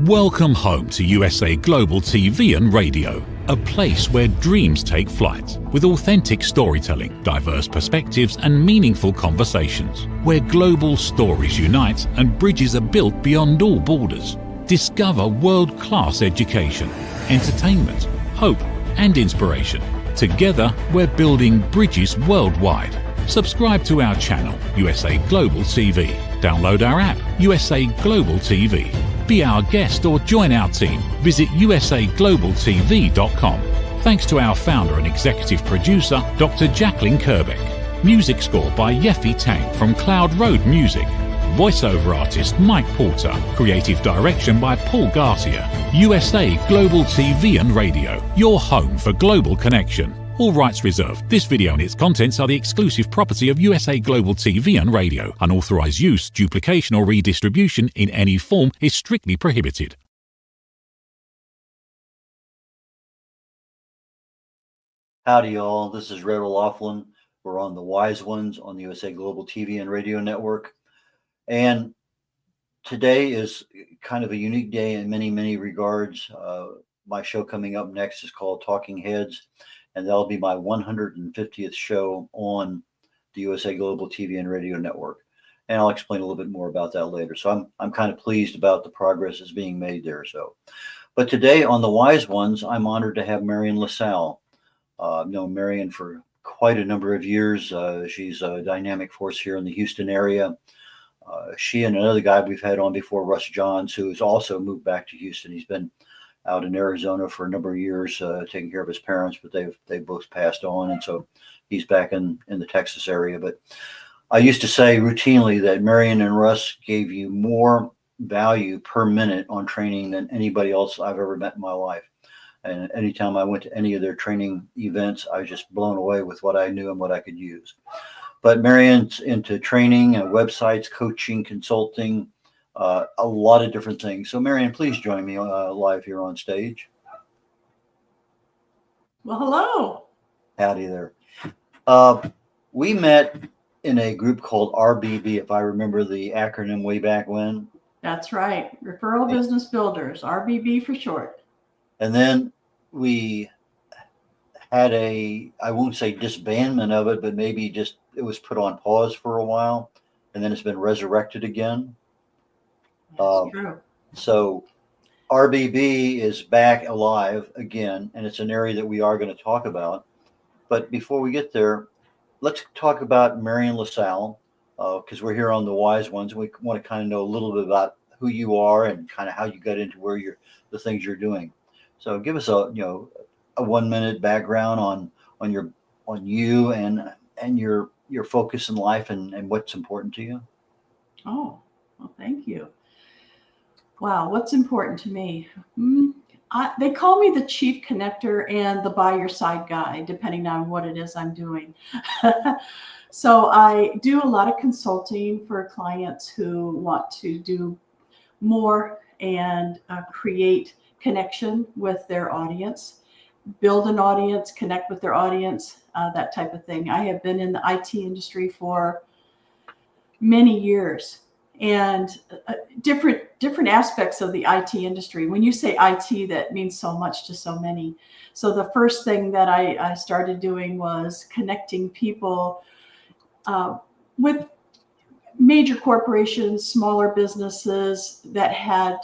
Welcome home to USA Global TV and Radio, a place where dreams take flight, with authentic storytelling, diverse perspectives and meaningful conversations, where global stories unite and bridges are built beyond all borders. Discover world-class education, entertainment, hope and inspiration. Together, we're building bridges worldwide. Subscribe to our channel, USA Global TV. Download our app, USA Global TV. Be our guest or join our team. Visit usaglobaltv.com. Thanks to our founder and executive producer, Dr. Jacqueline Kerbeck. Music score by Yeffy Tang from Cloud Road Music. Voiceover artist Mike Porter. Creative direction by Paul Garcia. USA Global TV and Radio, your home for global connection. All rights reserved. This video and its contents are the exclusive property of USA Global TV and Radio. Unauthorized use, duplication or redistribution in any form is strictly prohibited. Howdy y'all, this is red.olaughlin. We're on the Wise Ones on the USA Global TV and Radio Network. And today is kind of a unique day in many regards. My show coming up next is called Talking Heads, and that'll be my 150th show on the USA Global TV and Radio Network. And I'll explain a little bit more about that later. So I'm kind of pleased about the progress that's being made there. But today on the Wise Ones, I'm honored to have Marian Lasalle. I've known Marian for quite a number of years. She's a dynamic force here in the Houston area. She and another guy we've had on before, Russ Johns, who has also moved back to Houston. He's been out in Arizona for a number of years, taking care of his parents, but they've both passed on, and so he's back in the Texas area. But I used to say routinely that Marian and Russ gave you more value per minute on training than anybody else I've ever met in my life. And anytime I went to any of their training events, I was just blown away with what I knew and what I could use. But Marian's into training, websites, coaching, consulting, a lot of different things. So Marian, please join me live here on stage. Well, hello. Howdy there. We met in a group called RBB, if I remember the acronym way back when. That's right. Referral Business Builders, RBB for short. And then we had I won't say disbandment of it, but maybe just it was put on pause for a while, and then it's been resurrected again. That's true. So RBB is back alive again, and it's an area that we are going to talk about. But before we get there, let's talk about Marian Lasalle, because we're here on the Wise Ones. We want to kind of know a little bit about who you are and kind of how you got into where the things you're doing. So give us a 1 minute background on you and your focus in life and what's important to you. Oh, well, thank you. Wow, what's important to me? They call me the chief connector and the by your side guy, depending on what it is I'm doing. So I do a lot of consulting for clients who want to do more and create connection with their audience, build an audience, connect with their audience, that type of thing. I have been in the IT industry for many years, and different aspects of the IT industry. When you say IT, that means so much to so many. So the first thing that I started doing was connecting people with major corporations, smaller businesses that had,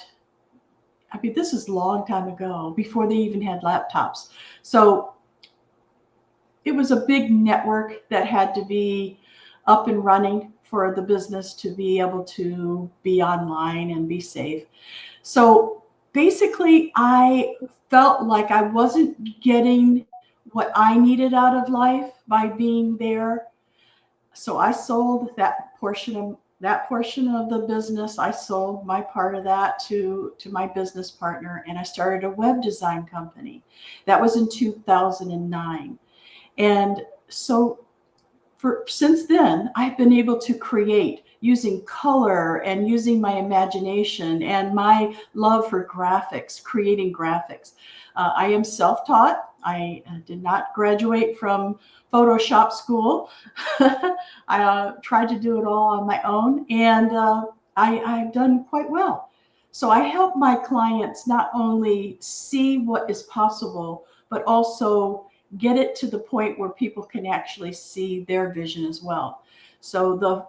this is a long time ago, before they even had laptops. So it was a big network that had to be up and running for the business to be able to be online and be safe. So basically, I felt like I wasn't getting what I needed out of life by being there. So I sold that portion of the business. I sold my part of that to my business partner, and I started a web design company. That was in 2009. And so since then, I've been able to create using color and using my imagination and my love for graphics, creating graphics. I am self-taught. I did not graduate from Photoshop school. I tried to do it all on my own, and I've done quite well. So I help my clients not only see what is possible, but also get it to the point where people can actually see their vision as well. So the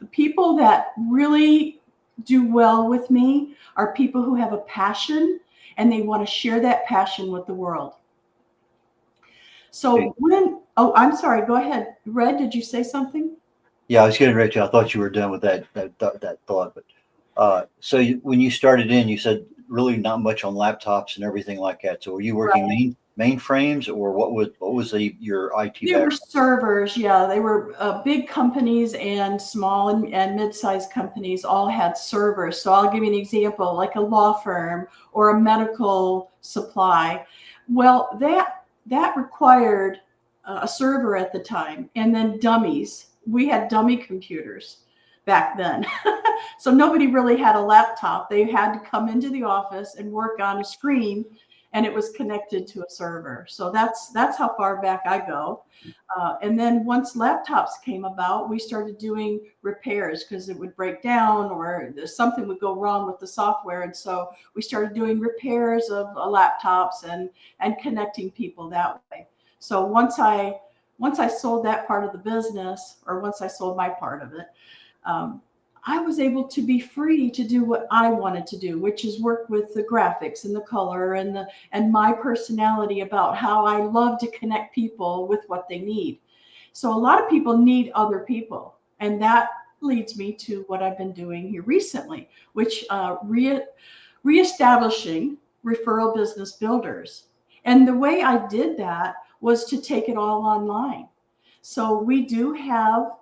people that really do well with me are people who have a passion and they want to share that passion with the world. So oh, I'm sorry, go ahead. Red, did you say something? Yeah, I was getting ready to. I thought you were done with that thought, but so when you started in, you said really not much on laptops and everything like that. So were you working mainframes, or what was your IT There were background? servers, yeah. They were big companies and small and mid-sized companies all had servers. So I'll give you an example, like a law firm or a medical supply. Well, that required a server at the time, and then dummies. We had dummy computers back then. So nobody really had a laptop. They had to come into the office and work on a screen, and it was connected to a server. So that's how far back I go. And then once laptops came about, we started doing repairs because it would break down or something would go wrong with the software. And so we started doing repairs of laptops and connecting people that way. So once I sold that part of the business, or once I sold my part of it, I was able to be free to do what I wanted to do, which is work with the graphics and the color and my personality about how I love to connect people with what they need. So a lot of people need other people, and that leads me to what I've been doing here recently, which reestablishing referral business builders. And the way I did that was to take it all online. So we do have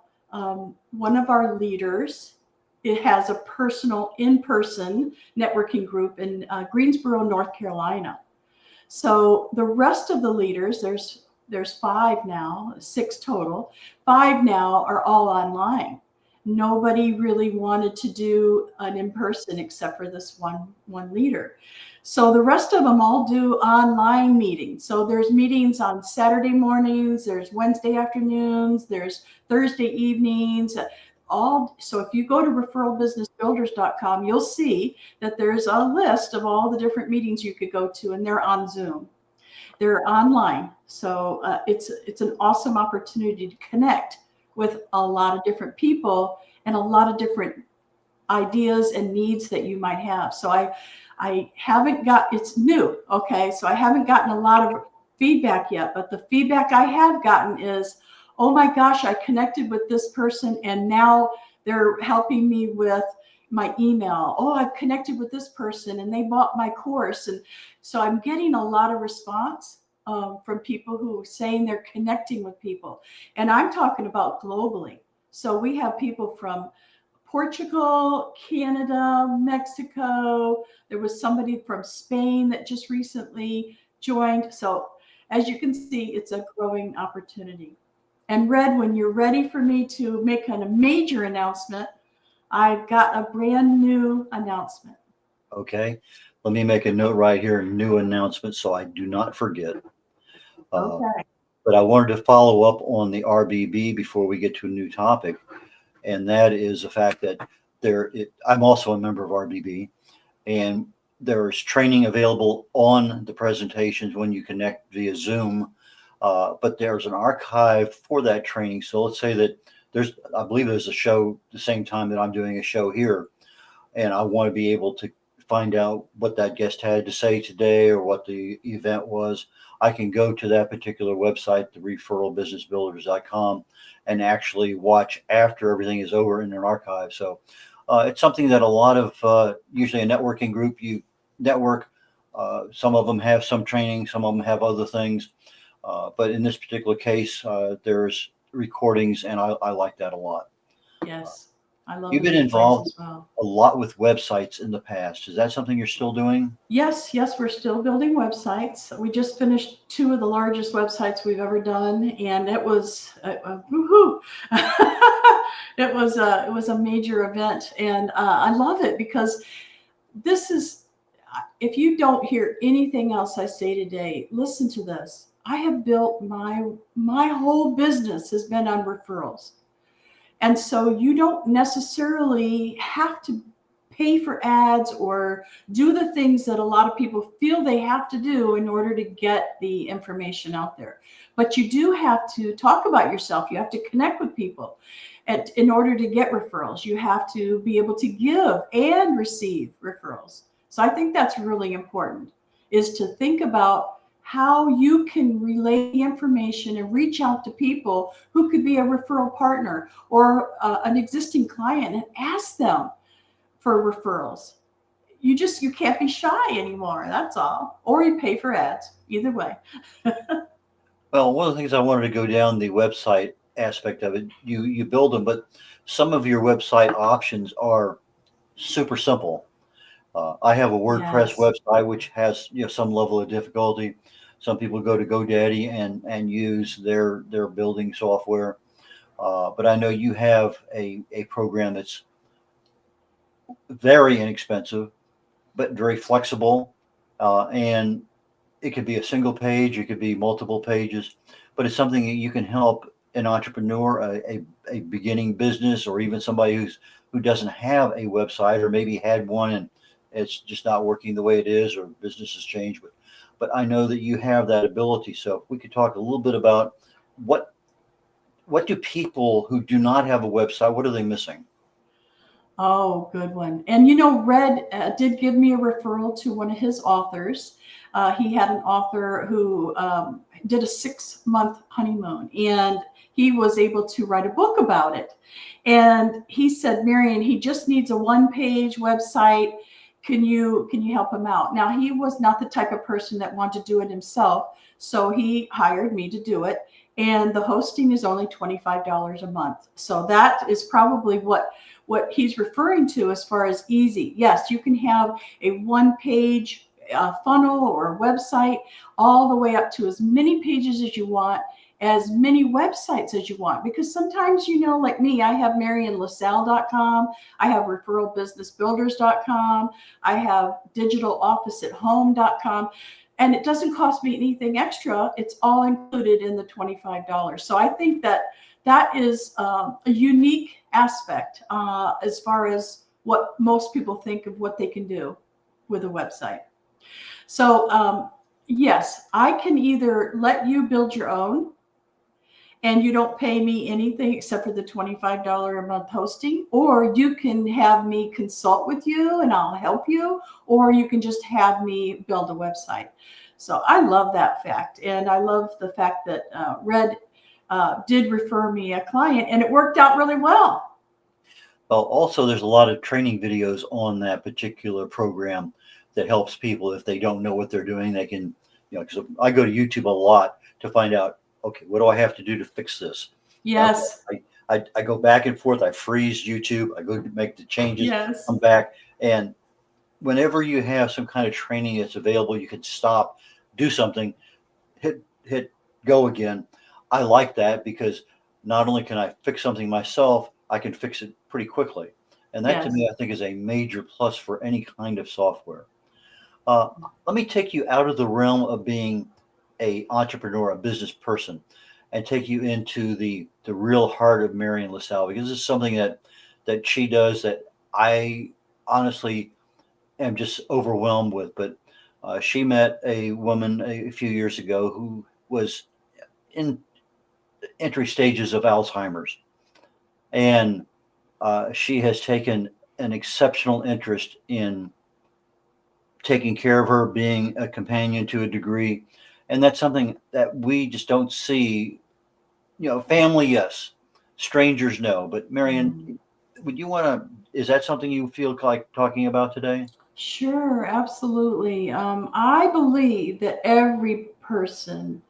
one of our leaders. It has a personal in-person networking group in Greensboro, North Carolina. So the rest of the leaders, there's 5 now, 6 total. 5 now are all online. Nobody really wanted to do an in-person except for this one leader. So the rest of them all do online meetings. So there's meetings on Saturday mornings, there's Wednesday afternoons, there's Thursday evenings. So if you go to referralbusinessbuilders.com, you'll see that there's a list of all the different meetings you could go to, and they're on Zoom. They're online. So it's an awesome opportunity to connect with a lot of different people and a lot of different ideas and needs that you might have. So I haven't it's new. Okay. So I haven't gotten a lot of feedback yet, but the feedback I have gotten is, oh my gosh, I connected with this person and now they're helping me with my email. Oh, I've connected with this person and they bought my course. And so I'm getting a lot of response from people who are saying they're connecting with people. And I'm talking about globally. So we have people from Portugal, Canada, Mexico. There was somebody from Spain that just recently joined. So as you can see, it's a growing opportunity. And Red, when you're ready for me to make a major announcement, I've got a brand new announcement. Okay. Let me make a note right here, new announcement, so I do not forget. Okay. But I wanted to follow up on the RBB before we get to a new topic. And that is the fact that I'm also a member of RBB, and there's training available on the presentations when you connect via Zoom. But there's an archive for that training. So let's say that I believe there's a show the same time that I'm doing a show here, and I want to be able to find out what that guest had to say today or what the event was. I can go to that particular website, the referralbusinessbuilders.com, and actually watch after everything is over in an archive. So it's something that a lot of, usually a networking group, you network. Some of them have some training, some of them have other things. But in this particular case, there's recordings, and I like that a lot. Yes, I love. You've been involved a lot with websites in the past. Is that something you're still doing? Yes, we're still building websites. We just finished 2 of the largest websites we've ever done, and it was woohoo! It was a major event, and I love it because this is. If you don't hear anything else I say today, listen to this. I have built my whole business has been on referrals. And so you don't necessarily have to pay for ads or do the things that a lot of people feel they have to do in order to get the information out there. But you do have to talk about yourself. You have to connect with people. In order to get referrals, you have to be able to give and receive referrals. So I think that's really important, is to think about how you can relay the information and reach out to people who could be a referral partner or an existing client and ask them for referrals. You can't be shy anymore. That's all. Or you pay for ads. Either way. Well, one of the things I wanted to go down the website aspect of it, you build them, but some of your website options are super simple. I have a WordPress website which has some level of difficulty. Some people go to GoDaddy and use their building software, but I know you have a program that's very inexpensive but very flexible, and it could be a single page, it could be multiple pages, but it's something that you can help an entrepreneur, a beginning business, or even somebody who doesn't have a website or maybe had one and it's just not working the way it is, or business has changed. But I know that you have that ability. So if we could talk a little bit about what do people who do not have a website, what are they missing? Oh, good one. And Red did give me a referral to one of his authors. He had an author who did a 6-month honeymoon, and he was able to write a book about it. And he said, Marian, he just needs a 1-page website. Can you help him out? Now, he was not the type of person that wanted to do it himself, so he hired me to do it. And the hosting is only $25 a month. So that is probably what he's referring to as far as easy. Yes, you can have a 1-page funnel or website all the way up to as many pages as you want, as many websites as you want, because sometimes, like me, I have marianlasalle.com, I have referralbusinessbuilders.com, I have digitalofficeathome.com, and it doesn't cost me anything extra. It's all included in the $25. So I think that is a unique aspect as far as what most people think of what they can do with a website. So yes, I can either let you build your own, and you don't pay me anything except for the $25 a month hosting, or you can have me consult with you and I'll help you, or you can just have me build a website. So I love that fact. And I love the fact that Red did refer me a client, and it worked out really well. Well, also there's a lot of training videos on that particular program that helps people if they don't know what they're doing. They can, because I go to YouTube a lot to find out, okay, what do I have to do to fix this? Yes. I go back and forth. I freeze YouTube. I go to make the changes, Yes. come back. And whenever you have some kind of training that's available, you can stop, do something, hit go again. I like that because not only can I fix something myself, I can fix it pretty quickly. And that to me, I think is a major plus for any kind of software. Let me take you out of the realm of being an entrepreneur, a business person, and take you into the real heart of Marian Lasalle, because this is something that she does that I honestly am just overwhelmed with. But she met a woman a few years ago who was in entry stages of Alzheimer's, and she has taken an exceptional interest in taking care of her, being a companion to a degree. And that's something that we just don't see. Family, yes. Strangers, no. But Marian, is that something you feel like talking about today? Sure, absolutely. I believe that every person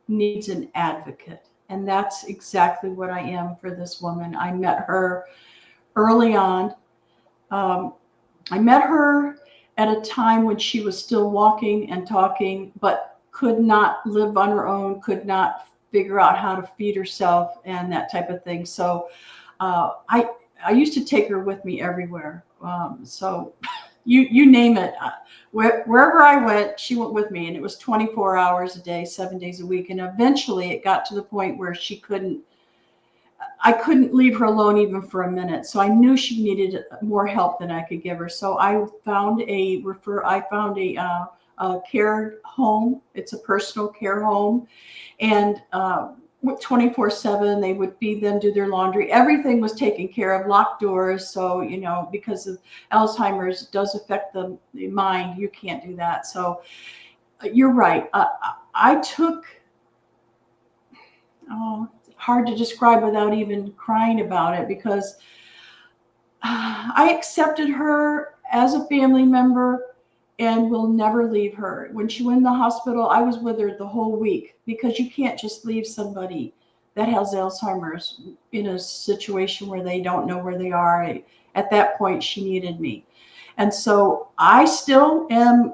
needs an advocate. And that's exactly what I am for this woman. I met her early on. I met her at a time when she was still walking and talking, but could not live on her own, could not figure out how to feed herself and that type of thing. So I used to take her with me everywhere. So you name it. Wherever I went, she went with me, and it was 24 hours a day, 7 days a week. And eventually it got to the point where she couldn't. I couldn't leave her alone even for a minute. So I knew she needed more help than I could give her. So I found a care home. It's a personal care home, and 24/7, they would feed them, do their laundry. Everything was taken care of, locked doors. So, because of Alzheimer's, it does affect the mind. You can't do that. So you're right. I took, hard to describe without even crying about it, because I accepted her as a family member and will never leave her. When she went in the hospital, I was with her the whole week, because you can't just leave somebody that has Alzheimer's in a situation where they don't know where they are. At that point, she needed me. And so I still am,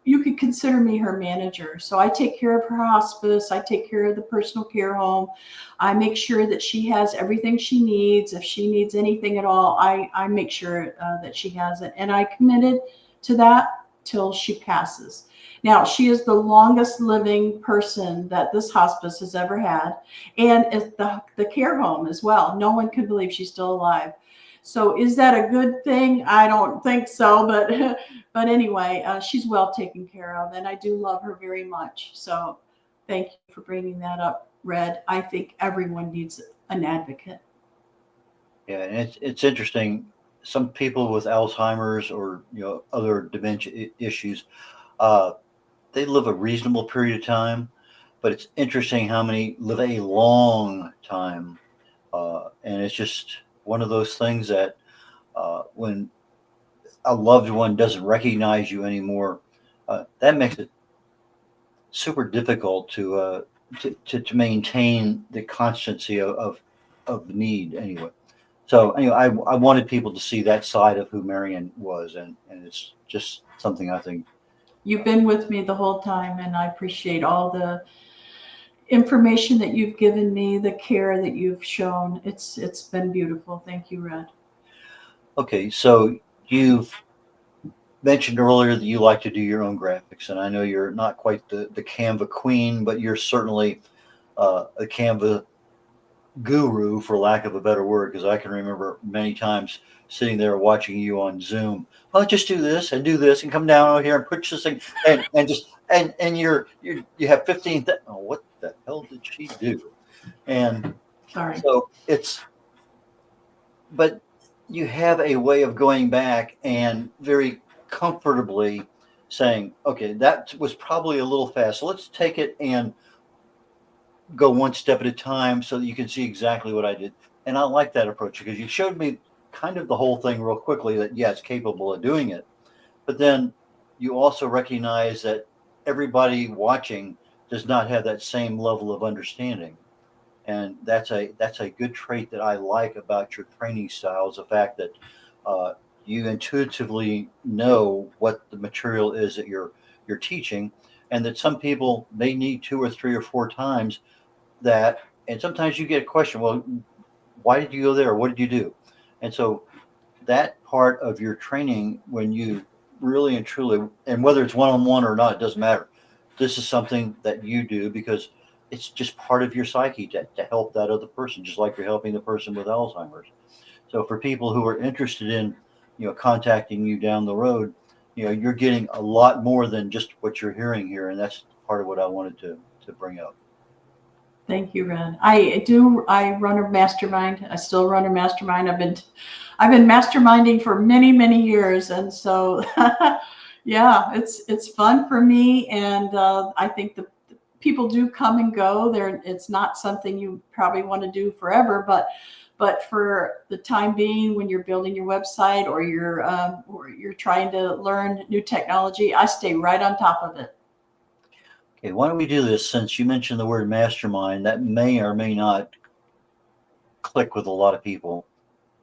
you could consider me her manager. So I take care of her hospice. I take care of the personal care home. I make sure that she has everything she needs. If she needs anything at all, I make sure that she has it. And I committed to that till she passes. Now, she is the longest living person that this hospice has ever had, and the care home as well. No one can believe she's still alive. So is that a good thing? I don't think so, but anyway, she's well taken care of, and I do love her very much. So thank you for bringing that up, Red. I think everyone needs an advocate. Yeah, and it's interesting. Some people with Alzheimer's or other dementia issues, they live a reasonable period of time, but it's interesting how many live a long time, and it's just one of those things that when a loved one doesn't recognize you anymore, that makes it super difficult to maintain the constancy of need anyway. So anyway, I wanted people to see that side of who Marian was, and it's just something I think. You've been with me the whole time, and I appreciate all the information that you've given me, the care that you've shown. It's been beautiful. Thank you, Red. Okay, so you've mentioned earlier that you like to do your own graphics, and I know you're not quite the Canva queen, but you're certainly a Canva guru, for lack of a better word, because I can remember many times sitting there watching you on Zoom. Oh, just do this and come down over here and push this thing and you have 15. What the hell did she do? And sorry. So but you have a way of going back and very comfortably saying, okay, that was probably a little fast. So let's take it and go one step at a time so that you can see exactly what I did. And I like that approach, because you showed me kind of the whole thing real quickly that, yeah, it's capable of doing it. But then you also recognize that everybody watching does not have that same level of understanding. And that's a good trait that I like about your training styles, the fact that you intuitively know what the material is that you're teaching, and that some people may need 2 or 3 or 4 times that. And sometimes you get a question, well, why did you go there? What did you do? And so that part of your training, when you really and truly, and whether it's one-on-one or not, it doesn't matter. This is something that you do because it's just part of your psyche to help that other person, just like you're helping the person with Alzheimer's. So for people who are interested in, contacting you down the road, you're getting a lot more than just what you're hearing here. And that's part of what I wanted to bring up. Thank you, Red. I run a mastermind. I still run a mastermind. I've been masterminding for many, many years. And so, yeah, it's fun for me. And I think the people do come and go. It's not something you probably want to do forever, but for the time being, when you're building your website or you're trying to learn new technology, I stay right on top of it. Okay, why don't we do this? Since you mentioned the word mastermind, that may or may not click with a lot of people.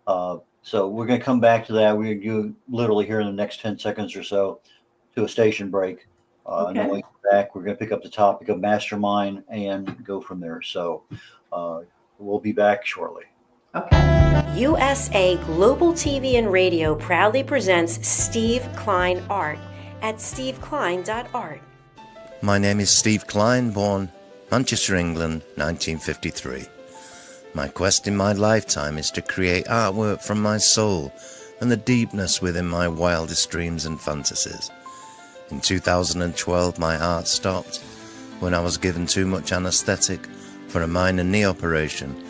So we're going to come back to that. We're going to literally here in the next 10 seconds or so to a station break. Okay. And then when we come back, we're going to pick up the topic of mastermind and go from there. So we'll be back shortly. Okay. USA Global TV and Radio proudly presents Steve Klein Art at steveklein.art. My name is Steve Klein, born Manchester, England, 1953. My quest in my lifetime is to create artwork from my soul and the deepness within my wildest dreams and fantasies. In 2012, my art stopped when I was given too much anesthetic for a minor knee operation,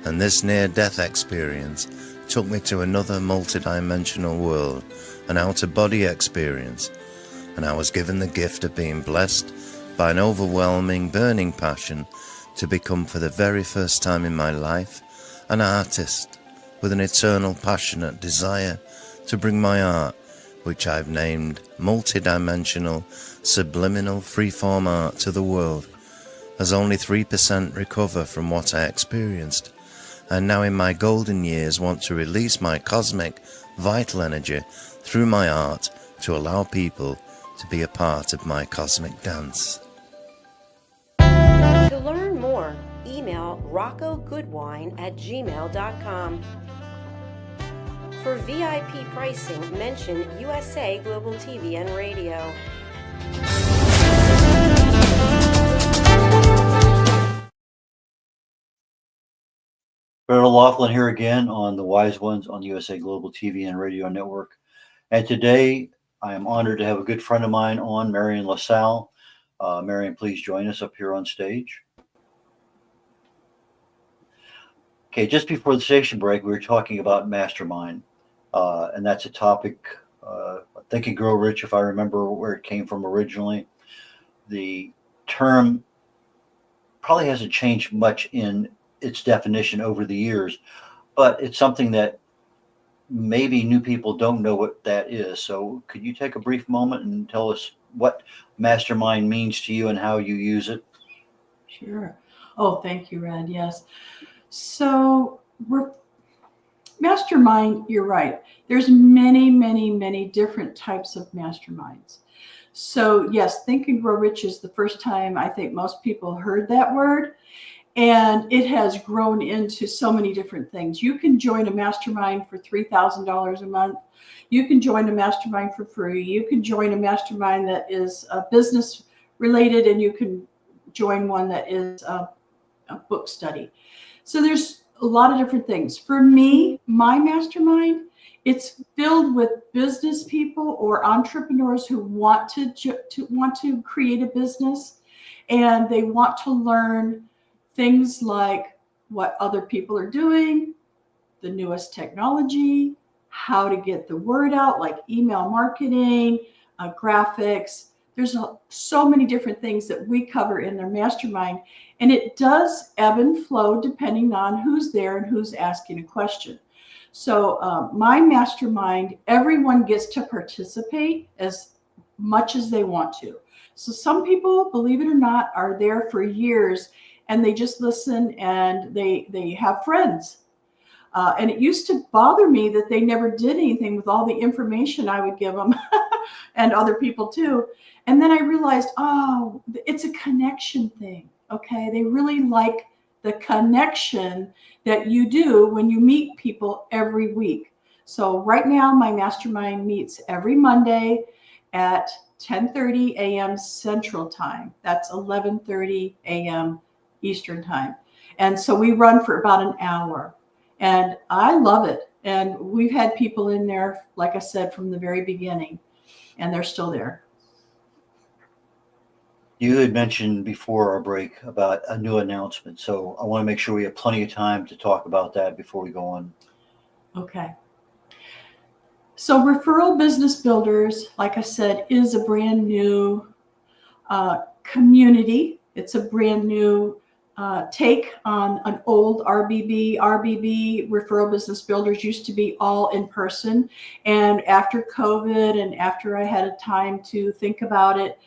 and this near-death experience took me to another multidimensional world, an out-of-body experience, and I was given the gift of being blessed by an overwhelming, burning passion to become, for the very first time in my life, an artist with an eternal, passionate desire to bring my art, which I've named multidimensional, subliminal, freeform art, to the world, as only 3% recover from what I experienced, and now in my golden years want to release my cosmic, vital energy through my art to allow people to be a part of my cosmic dance. To learn more, email roccogoodwine@gmail.com. For VIP pricing, mention USA Global TV and Radio. Red O'Laughlin here again on the Wise Ones on USA Global TV and Radio Network. And today I am honored to have a good friend of mine on, Marian Lasalle. Marian, please join us up here on stage. Okay, just before the station break, we were talking about mastermind. And that's a topic, Think and Grow Rich, if I remember where it came from originally. The term probably hasn't changed much in its definition over the years, but it's something that maybe new people don't know what that is. So could you take a brief moment and tell us what mastermind means to you and how you use it? Sure. Oh, thank you, Red. Yes. So mastermind, you're right. There's many, many, many different types of masterminds. So yes, Think and Grow Rich is the first time I think most people heard that word. And it has grown into so many different things. You can join a mastermind for $3,000 a month. You can join a mastermind for free. You can join a mastermind that is business related, and you can join one that is a book study. So there's a lot of different things. For me, my mastermind, it's filled with business people or entrepreneurs who want to create a business, and they want to learn things like what other people are doing, the newest technology, how to get the word out, like email marketing, graphics. There's so many different things that we cover in their mastermind, and it does ebb and flow depending on who's there and who's asking a question. So my mastermind, everyone gets to participate as much as they want to. So some people, believe it or not, are there for years, and they just listen and they have friends. And it used to bother me that they never did anything with all the information I would give them and other people too. And then I realized, oh, it's a connection thing. Okay. They really like the connection that you do when you meet people every week. So right now my mastermind meets every Monday at 10:30 a.m. Central Time. That's 11:30 a.m. Eastern Time. And so we run for about an hour, and I love it. And we've had people in there, like I said, from the very beginning, and they're still there. You had mentioned before our break about a new announcement. So I want to make sure we have plenty of time to talk about that before we go on. Okay. So Referral Business Builders, like I said, is a brand new community. It's a brand new take on an old RBB. RBB, Referral Business Builders, used to be all in person. And after COVID and after I had a time to think about it,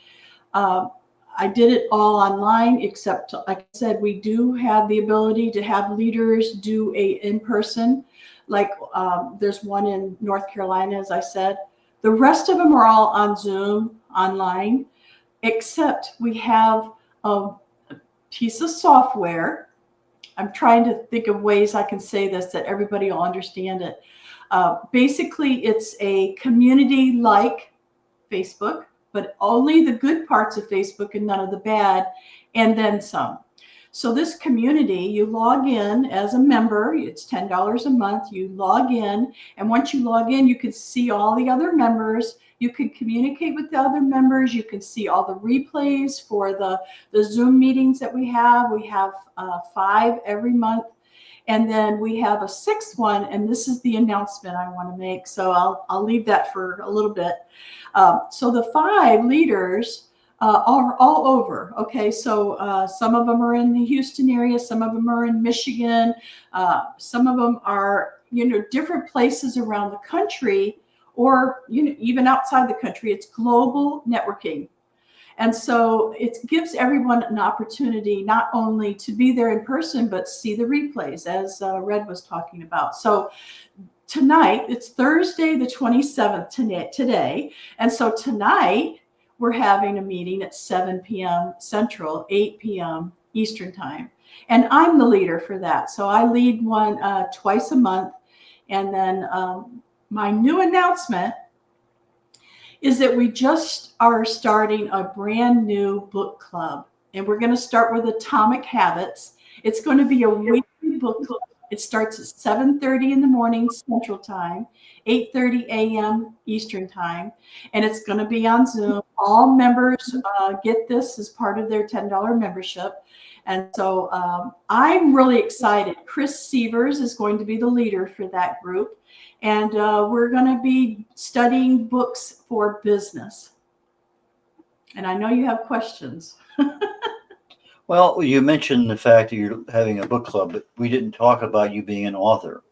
I did it all online, except, like I said, we do have the ability to have leaders do a in-person. Like there's one in North Carolina, as I said. The rest of them are all on Zoom, online, except we have a piece of software. I'm trying to think of ways I can say this that everybody will understand it. Basically, it's a community like Facebook, but only the good parts of Facebook and none of the bad, and then some. So this community, you log in as a member. It's $10 a month. You log in, and once you log in, you can see all the other members. You can communicate with the other members. You can see all the replays for the Zoom meetings that we have. We have 5 every month. And then we have a 6th one, and this is the announcement I want to make. So I'll leave that for a little bit. So the 5 leaders are all over. Okay, so some of them are in the Houston area, some of them are in Michigan, some of them are, different places around the country, or even outside the country. It's global networking. And so it gives everyone an opportunity not only to be there in person, but see the replays, as Red was talking about. So tonight, it's Thursday, the 27th today. And so tonight, we're having a meeting at 7 p.m. Central, 8 p.m. Eastern Time. And I'm the leader for that. So I lead one twice a month. And then my new announcement is that we just are starting a brand new book club. And we're going to start with Atomic Habits. It's going to be a weekly book club. It starts at 7:30 in the morning Central Time, 8:30 a.m. Eastern Time. And it's going to be on Zoom. All members get this as part of their $10 membership. And so I'm really excited. Chris Sievers is going to be the leader for that group. And we're going to be studying books for business. And I know you have questions. Well, you mentioned the fact that you're having a book club, but we didn't talk about you being an author.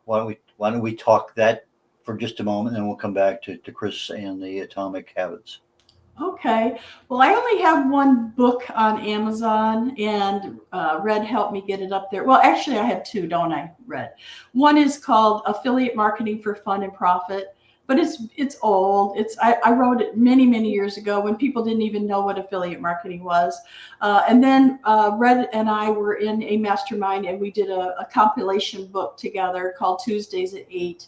Why don't we talk that for just a moment, and then we'll come back to Chris and the Atomic Habits. Okay. Well, I only have one book on Amazon, and Red helped me get it up there. Well, actually, I have 2, don't I, Red? One is called Affiliate Marketing for Fun and Profit, but it's old. I wrote it many, many years ago when people didn't even know what affiliate marketing was. And then Red and I were in a mastermind, and we did a compilation book together called Tuesdays at 8.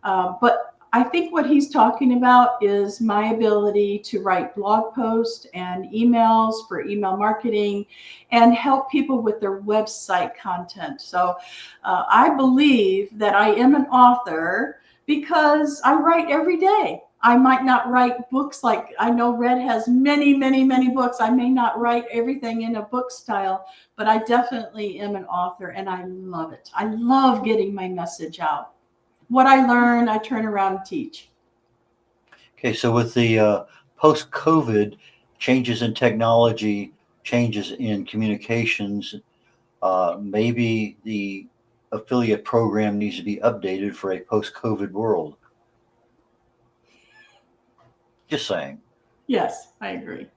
But I think what he's talking about is my ability to write blog posts and emails for email marketing and help people with their website content. So I believe that I am an author because I write every day. I might not write books like, I know Red has many, many, many books. I may not write everything in a book style, but I definitely am an author, and I love it. I love getting my message out. What I learn, I turn around and teach. Okay, so with the post-COVID changes in technology, changes in communications, maybe the affiliate program needs to be updated for a post-COVID world. Just saying. Yes, I agree.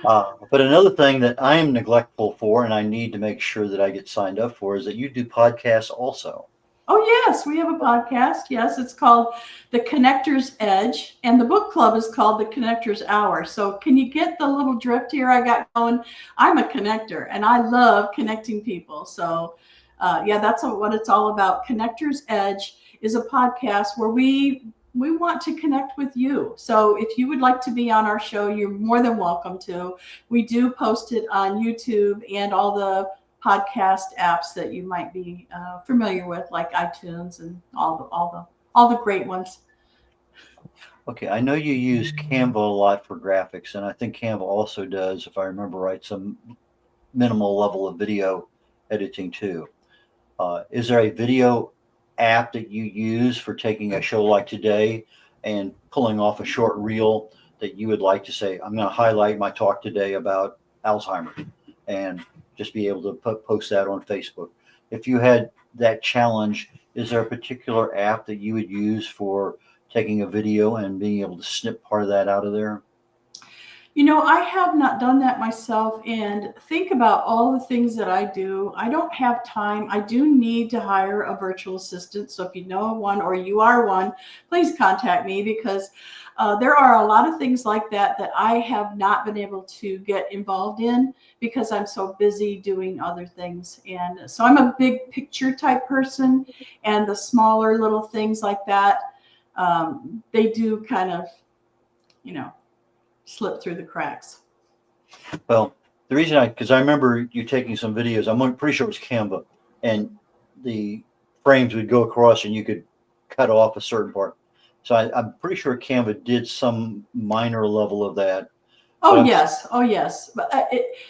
But another thing that I am neglectful for, and I need to make sure that I get signed up for, is that you do podcasts also. Oh, yes, we have a podcast. Yes, it's called The Connector's Edge, and the book club is called The Connector's Hour. So can you get the little drift here I got going? I'm a connector, and I love connecting people. So, yeah, that's what it's all about. Connector's Edge is a podcast where we want to connect with you. So if you would like to be on our show, you're more than welcome to. We do post it on YouTube and all the podcast apps that you might be familiar with, like iTunes and all the great ones. Okay, I know you use Canva a lot for graphics, and I think Canva also does, if I remember right, some minimal level of video editing too. Is there a video app that you use for taking a show like today and pulling off a short reel that you would like to say, I'm going to highlight my talk today about Alzheimer's, and just be able to post that on Facebook? If you had that challenge, is there a particular app that you would use for taking a video and being able to snip part of that out of there? I have not done that myself, and think about all the things that I do. I don't have time. I do need to hire a virtual assistant. So if you know one or you are one, please contact me, because there are a lot of things like that I have not been able to get involved in because I'm so busy doing other things. And so I'm a big picture type person, and the smaller little things like that, they do kind of, slip through the cracks. Well, the reason because I remember you taking some videos. I'm pretty sure it was Canva, and the frames would go across, and you could cut off a certain part. So I'm pretty sure Canva did some minor level of that. Oh yes, oh yes, but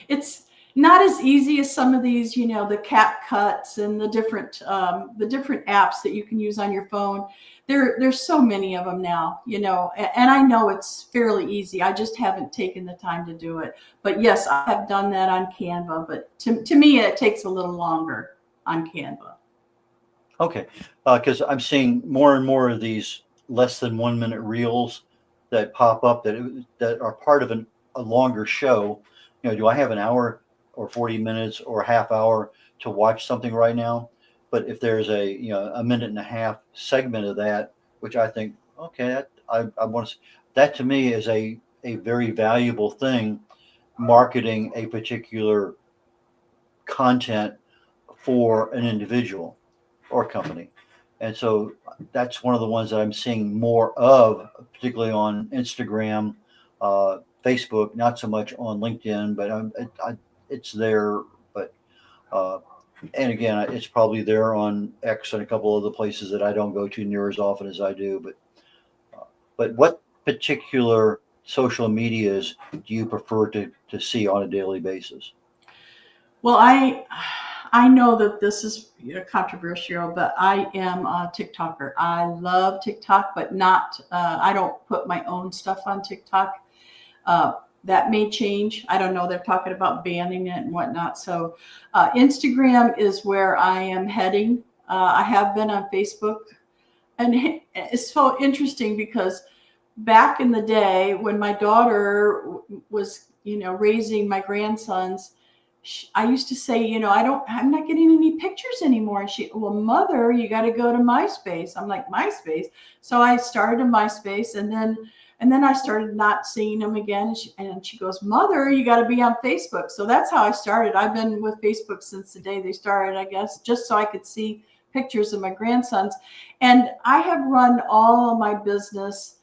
it's not as easy as some of these, you know, the cap cuts and the different apps that you can use on your phone. There's so many of them now, you know, and I know it's fairly easy. I just haven't taken the time to do it. But yes, I have done that on Canva. But to me, it takes a little longer on Canva. Okay, because I'm seeing more and more of these less than 1 minute reels that pop up that are part of a longer show. You know, do I have an hour or 40 minutes or a half hour to watch something right now? But if there's a minute and a half segment of that, which I think, okay, I want to, that to me is a very valuable thing, marketing a particular content for an individual or company. And so that's one of the ones that I'm seeing more of, particularly on Instagram, Facebook, not so much on LinkedIn, but it's there. But and again, it's probably there on X and a couple other places that I don't go to near as often as I do. But what particular social medias do you prefer to see on a daily basis? Well, I know that this is controversial, but I am a TikToker. I love TikTok, but not. I don't put my own stuff on TikTok. That may change. I don't know. They're talking about banning it and whatnot. So Instagram is where I am heading. I have been on Facebook. And it's so interesting because back in the day when my daughter was, you know, raising my grandsons, I used to say, you know, I'm not getting any pictures anymore. And well, mother, you got to go to MySpace. I'm like, MySpace. So I started a MySpace, and then I started not seeing them again. And she goes, mother, you got to be on Facebook. So that's how I started. I've been with Facebook since the day they started, I guess, just so I could see pictures of my grandsons. And I have run all of my business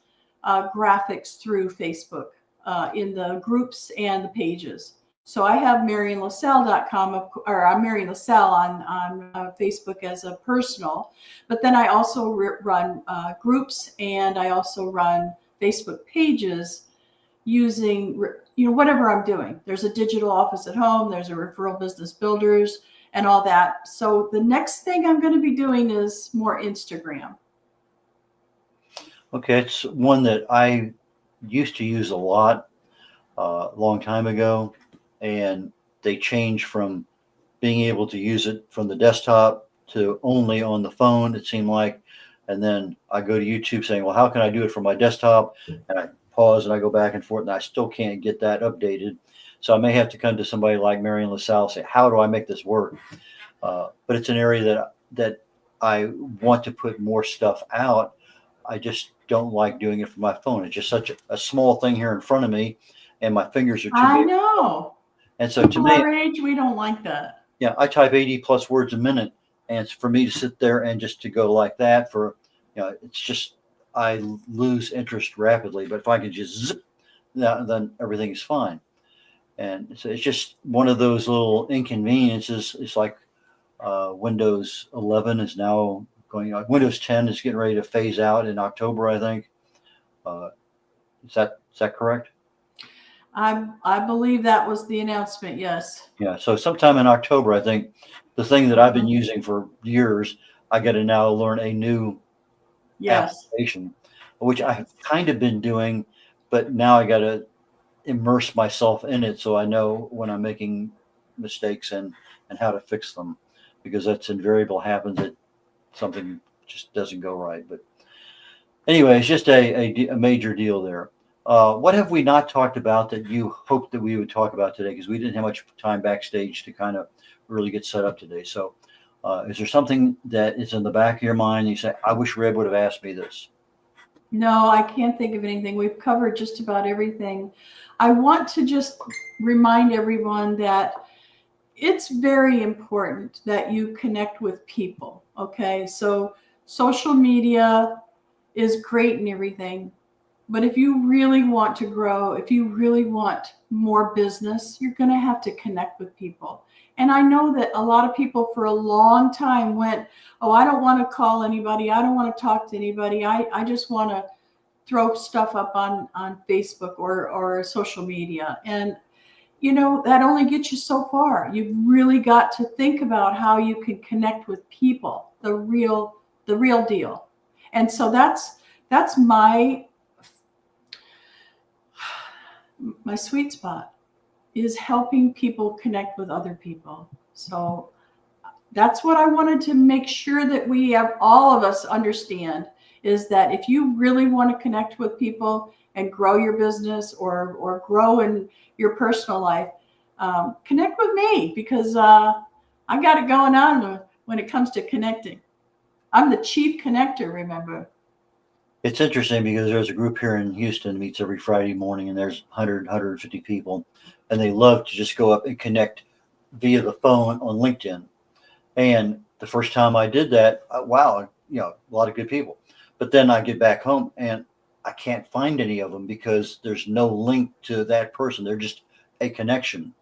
graphics through Facebook in the groups and the pages. So I have MarianLasalle.com, or I'm Marian Lasalle on Facebook as a personal, but then I also run groups, and I also run Facebook pages using, you know, whatever I'm doing. There's a digital office at home, there's a referral business builders and all that. So the next thing I'm going to be doing is more Instagram. Okay, it's one that I used to use a lot long time ago, and they changed from being able to use it from the desktop to only on the phone, it seemed like. And then I go to YouTube saying, well, how can I do it from my desktop? And I pause and I go back and forth, and I still can't get that updated. So I may have to come to somebody like Marian Lasalle and say, how do I make this work? But it's an area that I want to put more stuff out. I just don't like doing it from my phone. It's just such a small thing here in front of me, and my fingers are too big. I know. And so to me, our age, we don't like that. Yeah, I type 80 plus words a minute, and it's for me to sit there and just to go like that for, you know, it's just, I lose interest rapidly. But if I can just zip, then everything's fine. And so it's just one of those little inconveniences. It's like Windows 11 is now going on. Windows 10 is getting ready to phase out in October, I think. Is that correct? I believe that was the announcement. Yes. Yeah. So sometime in October, I think the thing that I've been using for years, I got to now learn a new application, which I've kind of been doing, but now I got to immerse myself in it so I know when I'm making mistakes and how to fix them, because that's invariable happens that something just doesn't go right. But anyway, it's just a major deal there. What have we not talked about that you hoped that we would talk about today? Because we didn't have much time backstage to kind of really get set up today. So is there something that is in the back of your mind and you say, I wish Red would have asked me this? No, I can't think of anything. We've covered just about everything. I want to just remind everyone that it's very important that you connect with people. Okay. So social media is great and everything, But if you really want to grow, if you really want more business, you're going to have to connect with people. And I know that a lot of people for a long time went, oh, I don't want to call anybody. I don't want to talk to anybody. I just want to throw stuff up on Facebook or social media. And, you know, that only gets you so far. You've really got to think about how you can connect with people, the real deal. And so that's my sweet spot, is helping people connect with other people. So that's what I wanted to make sure that we have, all of us understand, is that if you really want to connect with people and grow your business or grow in your personal life, connect with me, because I got it going on when it comes to connecting. I'm the chief connector, remember. It's interesting because there's a group here in Houston that meets every Friday morning, and there's 150 people, and they love to just go up and connect via the phone on LinkedIn. And the first time I did that, wow, you know, a lot of good people. But then I get back home and I can't find any of them because there's no link to that person. They're just a connection.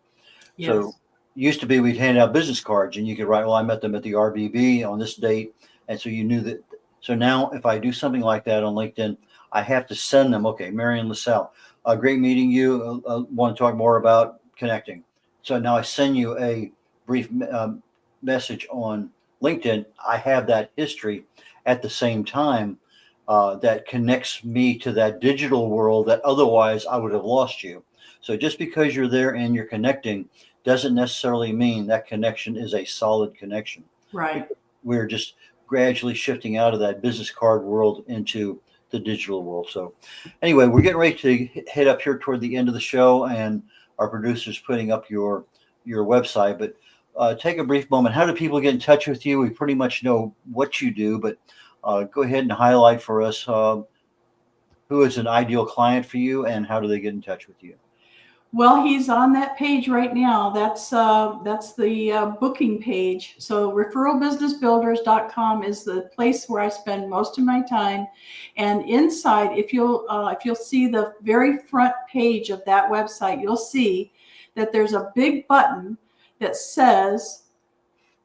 Yes. So used to be we'd hand out business cards and you could write, well, I met them at the RBB on this date. And so you knew that. So now if I do something like that on LinkedIn, I have to send them, okay, Marian Lasalle, great meeting you. Want to talk more about connecting. So now I send you a brief message on LinkedIn. I have that history at the same time that connects me to that digital world that otherwise I would have lost you. So just because you're there and you're connecting doesn't necessarily mean that connection is a solid connection. Right. We're just gradually shifting out of that business card world into the digital world. So anyway, we're getting ready to head up here toward the end of the show, and our producer's putting up your website. But take a brief moment. How do people get in touch with you? We pretty much know what you do, but go ahead and highlight for us who is an ideal client for you and how do they get in touch with you? Well, he's on that page right now. That's the booking page. So referralbusinessbuilders.com is the place where I spend most of my time. And inside, if you'll see the very front page of that website, you'll see that there's a big button that says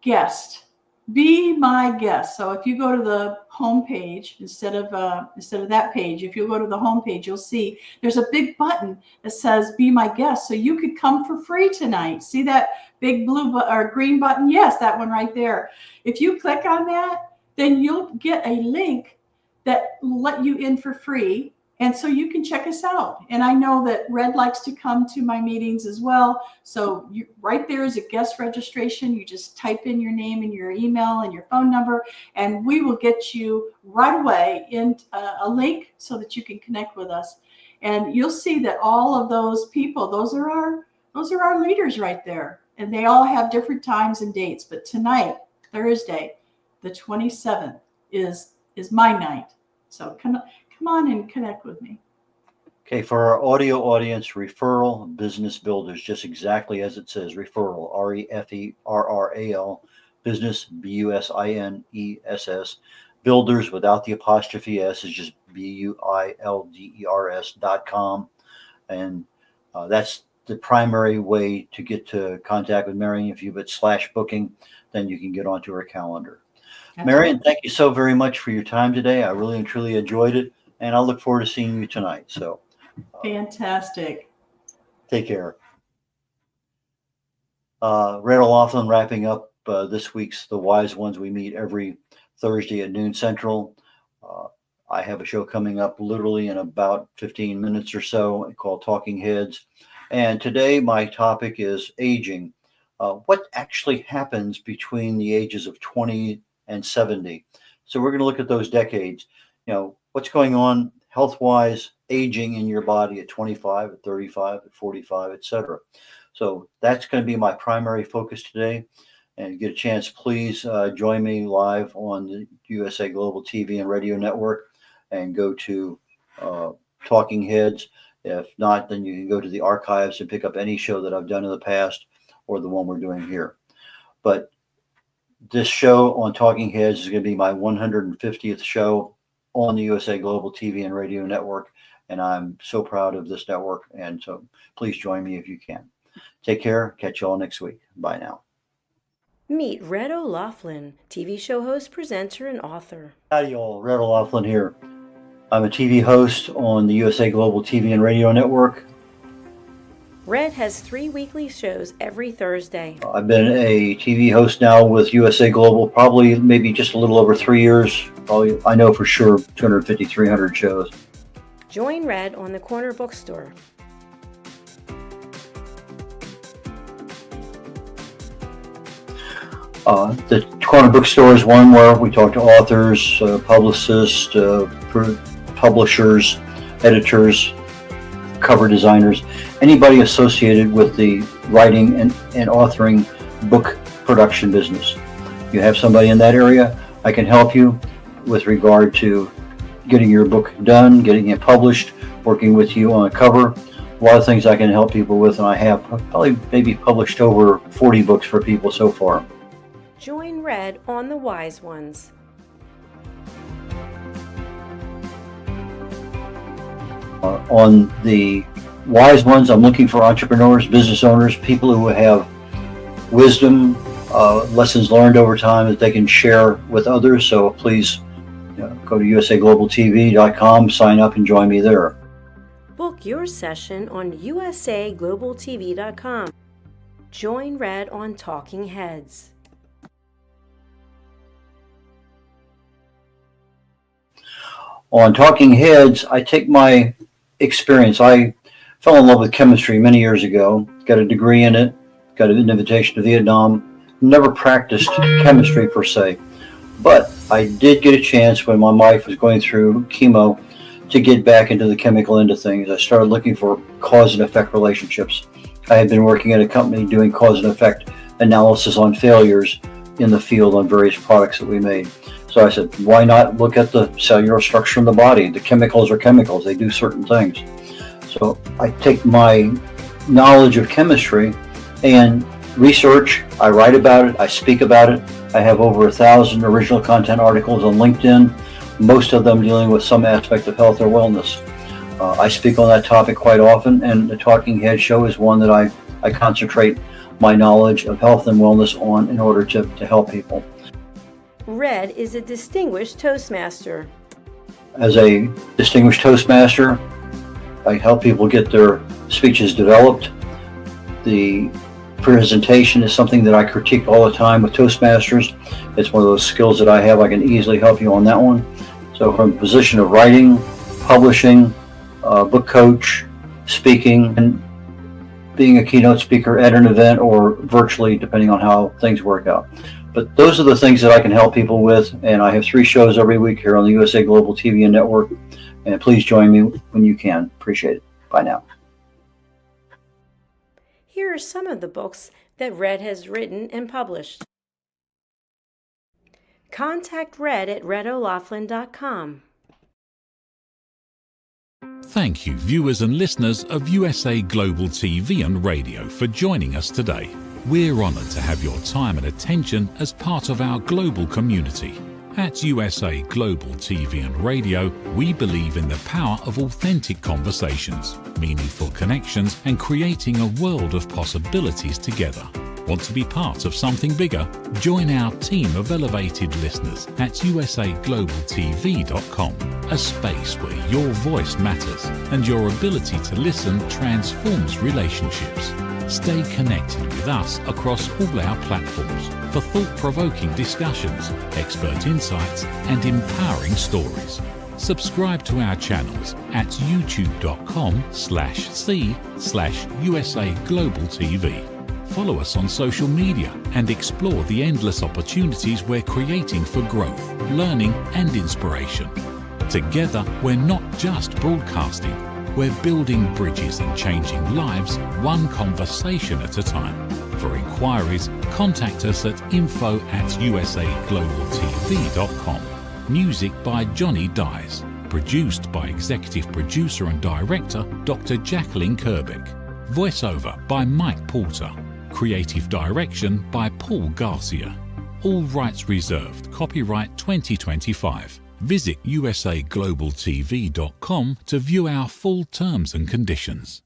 guest. Be my guest. So if you go to the home page instead of that page, if you go to the home page, you'll see there's a big button that says be my guest. So you could come for free tonight. See that big blue or green button? Yes, that one right there. If you click on that, then you'll get a link that will let you in for free. And so you can check us out. And I know that Red likes to come to my meetings as well. So right there is a guest registration. You just type in your name and your email and your phone number, and we will get you right away in a link so that you can connect with us. And you'll see that all of those people, those are our leaders right there. And they all have different times and dates. But tonight, Thursday, the 27th, is my night. So come on and connect with me. Okay, for our audio audience, referral business builders, just exactly as it says, referral, REFERRAL, business, BUSINESS, builders without the apostrophe S is just BUILDERS.com. And that's the primary way to get to contact with Marian. If you put /booking, then you can get onto her calendar. That's Marian, right. Thank you so very much for your time today. I really and truly enjoyed it. And I'll look forward to seeing you tonight. So fantastic. Take care. red.olaughlin wrapping up this week's The Wise Ones. We meet every Thursday at noon Central. I have a show coming up literally in about 15 minutes or so called Talking Heads. And today my topic is aging. What actually happens between the ages of 20 and 70? So we're going to look at those decades. You know, what's going on health-wise, aging in your body at 25, at 35, at 45, etc. So that's going to be my primary focus today. And get a chance, please join me live on the USA Global TV and Radio Network and go to Talking Heads. If not, then you can go to the archives and pick up any show that I've done in the past or the one we're doing here. But this show on Talking Heads is going to be my 150th show on the USA Global TV and Radio Network. and I'm so proud of this network. And so please join me if you can. Take care. Catch you all next week. Bye now. Meet Red O'Laughlin, TV show host, presenter, and author. Howdy all, Red O'Laughlin here. I'm a TV host on the USA Global TV and Radio Network. Red has 3 weekly shows every Thursday. I've been a TV host now with USA Global probably maybe just a little over 3 years. Probably, I know for sure, 250, 300 shows. Join Red on the Corner Bookstore. The Corner Bookstore is one where we talk to authors, publicists, publishers, editors, cover designers, anybody associated with the writing and authoring book production business. You have somebody in that area, I can help you with regard to getting your book done, getting it published, working with you on a cover. A lot of things I can help people with, and I have probably maybe published over 40 books for people so far. Join Red on The Wise Ones. On the Wise Ones, I'm looking for entrepreneurs, business owners, people who have wisdom, lessons learned over time that they can share with others. So please go to USAGlobalTV.com, sign up, and join me there. Book your session on USAGlobalTV.com. Join Red on Talking Heads. On Talking Heads, I take my experience. I fell in love with chemistry many years ago, got a degree in it, got an invitation to Vietnam, never practiced chemistry per se, but I did get a chance when my wife was going through chemo to get back into the chemical end of things. I started looking for cause and effect relationships. I had been working at a company doing cause and effect analysis on failures in the field on various products that we made. So I said, why not look at the cellular structure in the body? The chemicals are chemicals. They do certain things. So I take my knowledge of chemistry and research. I write about it. I speak about it. I have over 1,000 original content articles on LinkedIn, most of them dealing with some aspect of health or wellness. I speak on that topic quite often, and the Talking Head show is one that I concentrate my knowledge of health and wellness on in order to help people. Red is a distinguished Toastmaster. As a distinguished Toastmaster, I help people get their speeches developed. The presentation is something that I critique all the time with Toastmasters. It's one of those skills that I have. I can easily help you on that one. So from the position of writing, publishing, book coach, speaking, and being a keynote speaker at an event or virtually, depending on how things work out. But those are the things that I can help people with, and I have 3 shows every week here on the USA Global TV and Network, and please join me when you can. Appreciate it. Bye now. Here are some of the books that Red has written and published. Contact Red at red.olaughlin.com. Thank you, viewers and listeners of USA Global TV and Radio, for joining us today. We're honoured to have your time and attention as part of our global community. At USA Global TV and Radio, we believe in the power of authentic conversations, meaningful connections, and creating a world of possibilities together. Want to be part of something bigger? Join our team of elevated listeners at USAGlobalTV.com, a space where your voice matters and your ability to listen transforms relationships. Stay connected with us across all our platforms for thought-provoking discussions, expert insights, and empowering stories. Subscribe to our channels at youtube.com/c/USAGlobalTV. Follow us on social media and explore the endless opportunities we're creating for growth, learning, and inspiration. Together, we're not just broadcasting, we're building bridges and changing lives one conversation at a time. For inquiries, contact us at info@usaglobaltv.com. Music by Johnny Dies. Produced by Executive Producer and Director Dr. Jacqueline Kerbeck. Voiceover by Mike Porter. Creative Direction by Paul Garcia. All rights reserved. Copyright 2025. Visit usaglobaltv.com to view our full terms and conditions.